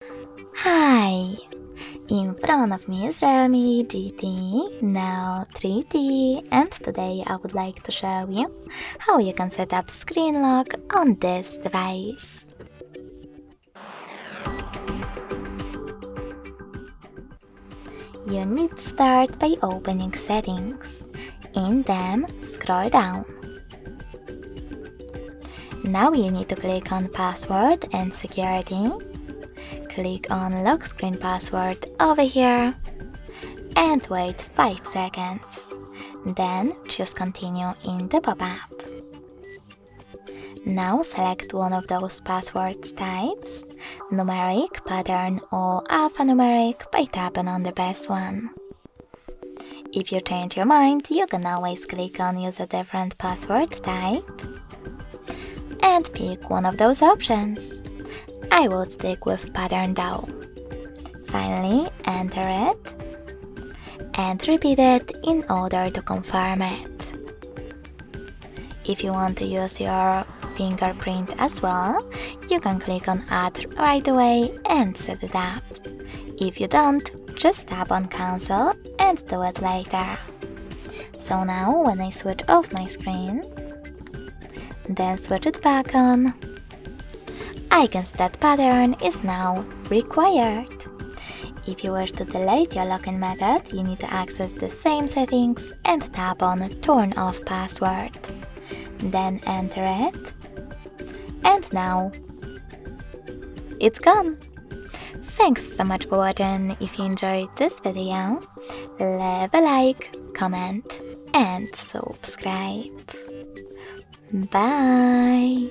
Hi! In front of me is Realme GT NEO 3T, and today I would like to show you how you can set up screen lock on this device. You need to start by opening settings. In them, scroll down. Now you need to click on password and security. Click on lock screen password over here and wait 5 seconds. Then choose continue in the pop-up. Now select one of those password types, numeric, pattern or alphanumeric, by tapping on the best one. If you change your mind, you can always click on use a different password type and pick one of those options. I will stick with pattern though. Finally, enter it and repeat it in order to confirm it. If you want to use your fingerprint as well, you can click on add right away and set it up. If you don't, just tap on cancel and do it later. So now when I switch off my screen, then switch it back on, I can see that pattern is now required. If you wish to delete your login method, you need to access the same settings and tap on turn off password. Then enter it. And now it's gone. Thanks so much for watching. If you enjoyed this video, leave a like, comment and subscribe. Bye!